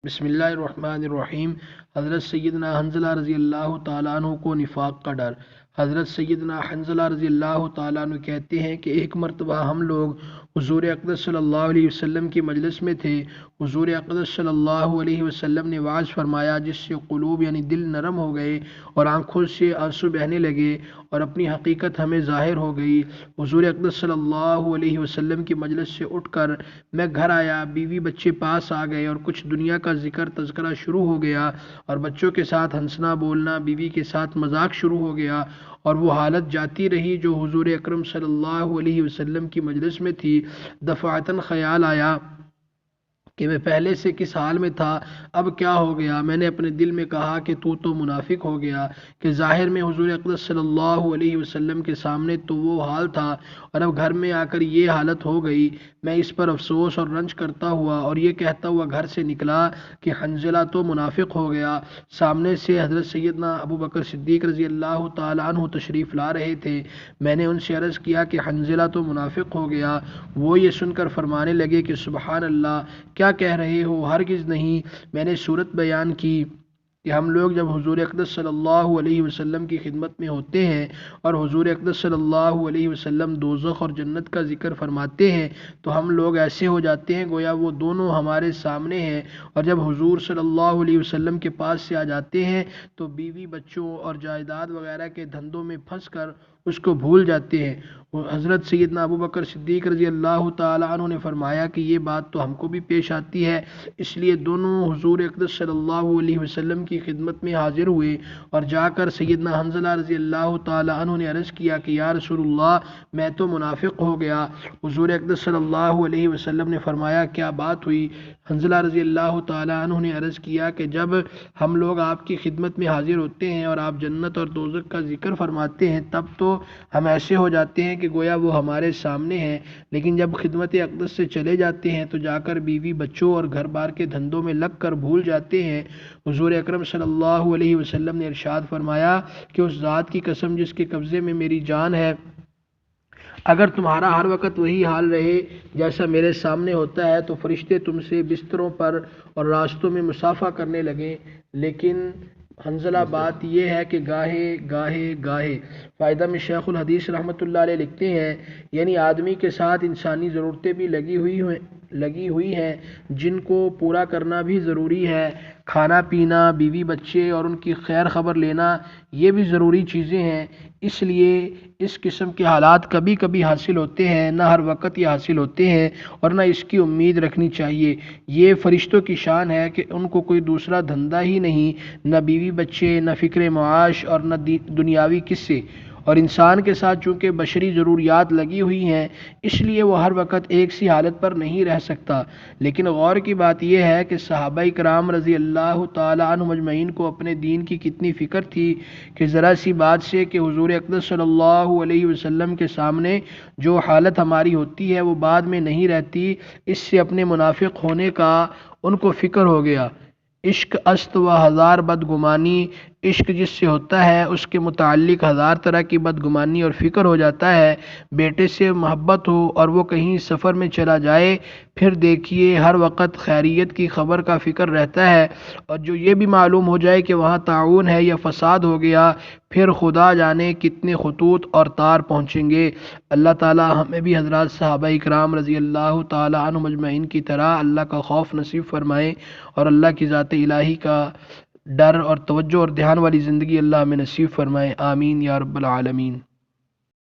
بسم اللہ الرحمن الرحیم۔ حضرت سیدنا حنظلہ رضی اللہ تعالیٰ عنہ کو نفاق کا ڈر۔ حضرت سیدنا حنظلہ رضی اللہ تعالیٰ عنہ کہتے ہیں کہ ایک مرتبہ ہم لوگ حضور اقدس صلی اللہ علیہ وسلم کی مجلس میں تھے۔ حضور اقدس صلی اللہ علیہ وسلم نے وعظ فرمایا جس سے قلوب یعنی دل نرم ہو گئے اور آنکھوں سے آنسو بہنے لگے اور اپنی حقیقت ہمیں ظاہر ہو گئی۔ حضور اقدس صلی اللہ علیہ وسلم کی مجلس سے اٹھ کر میں گھر آیا، بیوی بچے پاس آ گئے اور کچھ دنیا کا ذکر تذکرہ شروع ہو گیا اور بچوں کے ساتھ ہنسنا بولنا، بیوی کے ساتھ مذاق شروع ہو گیا اور وہ حالت جاتی رہی جو حضور اکرم صلی اللہ علیہ وسلم کی مجلس میں تھی۔ دفعتاً خیال آیا کہ میں پہلے سے کس حال میں تھا، اب کیا ہو گیا۔ میں نے اپنے دل میں کہا کہ تو منافق ہو گیا کہ ظاہر میں حضور اقدس صلی اللہ علیہ وسلم کے سامنے تو وہ حال تھا اور اب گھر میں آ کر یہ حالت ہو گئی۔ میں اس پر افسوس اور رنج کرتا ہوا اور یہ کہتا ہوا گھر سے نکلا کہ حنظلہ تو منافق ہو گیا۔ سامنے سے حضرت سیدنا ابو بکر صدیق رضی اللہ تعالیٰ عنہ تشریف لا رہے تھے۔ میں نے ان سے عرض کیا کہ حنظلہ تو منافق ہو گیا۔ وہ یہ سن کر فرمانے لگے کہ سبحان اللہ، کیا کہہ رہے ہو؟ ہرگز نہیں۔ میں نے صورت بیان کی کہ ہم لوگ جب حضور اقدس صلی اللہ علیہ وسلم کی خدمت میں ہوتے ہیں اور حضور اقدس صلی اللہ علیہ وسلم دوزخ اور جنت کا ذکر فرماتے ہیں تو ہم لوگ ایسے ہو جاتے ہیں گویا وہ دونوں ہمارے سامنے ہیں، اور جب حضور صلی اللہ علیہ وسلم کے پاس سے آ جاتے ہیں تو بیوی بچوں اور جائیداد وغیرہ کے دھندوں میں پھنس کر اس کو بھول جاتے ہیں۔ حضرت سیدنا ابو بکر صدیق رضی اللہ تعالیٰ عنہ نے فرمایا کہ یہ بات تو ہم کو بھی پیش آتی ہے، اس لیے دونوں حضور اقدس صلی اللہ علیہ وسلم کی خدمت میں حاضر ہوئے اور جا کر سیدنا حنظلہ رضی اللہ تعالیٰ عنہ نے عرض کیا کہ یا رسول اللہ، میں تو منافق ہو گیا۔ حضور اقدس صلی اللہ علیہ وسلم نے فرمایا کیا بات ہوئی؟ حنظلہ رضی اللہ تعالیٰ عنہ نے عرض کیا کہ جب ہم لوگ آپ کی خدمت میں حاضر ہوتے ہیں اور آپ جنت اور دوزخ کا ذکر فرماتے ہیں تب تو ہم ایسے ہو جاتے ہیں کہ گویا وہ ہمارے سامنے ہیں، لیکن جب خدمت اقدس سے چلے جاتے ہیں تو جا کر بیوی بچوں اور گھر بار کے دھندوں میں لگ کر بھول جاتے ہیں۔ حضور اکرم صلی اللہ علیہ وسلم نے ارشاد فرمایا کہ اس ذات کی قسم جس کے قبضے میں میری جان ہے، اگر تمہارا ہر وقت وہی حال رہے جیسا میرے سامنے ہوتا ہے تو فرشتے تم سے بستروں پر اور راستوں میں مصافحہ کرنے لگیں، لیکن حنظلہ بات یہ ہے کہ گاہے فائدہ میں شیخ الحدیث رحمۃ اللہ علیہ لکھتے ہیں یعنی آدمی کے ساتھ انسانی ضرورتیں بھی لگی ہوئی ہیں جن کو پورا کرنا بھی ضروری ہے۔ کھانا پینا، بیوی بچے اور ان کی خیر خبر لینا یہ بھی ضروری چیزیں ہیں، اس لیے اس قسم کے حالات کبھی کبھی حاصل ہوتے ہیں، نہ ہر وقت یہ حاصل ہوتے ہیں اور نہ اس کی امید رکھنی چاہیے۔ یہ فرشتوں کی شان ہے کہ ان کو کوئی دوسرا دھندا ہی نہیں، نہ بیوی بچے، نہ فکر معاش اور نہ دنیاوی قصے، اور انسان کے ساتھ چونکہ بشری ضروریات لگی ہوئی ہیں اس لیے وہ ہر وقت ایک سی حالت پر نہیں رہ سکتا۔ لیکن غور کی بات یہ ہے کہ صحابہ کرام رضی اللہ تعالیٰ عنہ مجمعین کو اپنے دین کی کتنی فکر تھی کہ ذرا سی بات سے کہ حضور اقدس صلی اللہ علیہ وسلم کے سامنے جو حالت ہماری ہوتی ہے وہ بعد میں نہیں رہتی، اس سے اپنے منافق ہونے کا ان کو فکر ہو گیا۔ عشق است و ہزار بدگمانی، عشق جس سے ہوتا ہے اس کے متعلق ہزار طرح کی بدگمانی اور فکر ہو جاتا ہے۔ بیٹے سے محبت ہو اور وہ کہیں سفر میں چلا جائے، پھر دیکھیے ہر وقت خیریت کی خبر کا فکر رہتا ہے، اور جو یہ بھی معلوم ہو جائے کہ وہاں طاعون ہے یا فساد ہو گیا، پھر خدا جانے کتنے خطوط اور تار پہنچیں گے۔ اللہ تعالی ہمیں بھی حضرات صحابہ اکرام رضی اللہ تعالی عنہ مجمعین کی طرح اللہ کا خوف نصیب فرمائے اور اللہ کی ذات الہی کا ڈر اور توجہ اور دھیان والی زندگی اللہ ہمیں نصیب فرمائے، آمین یا رب العالمین۔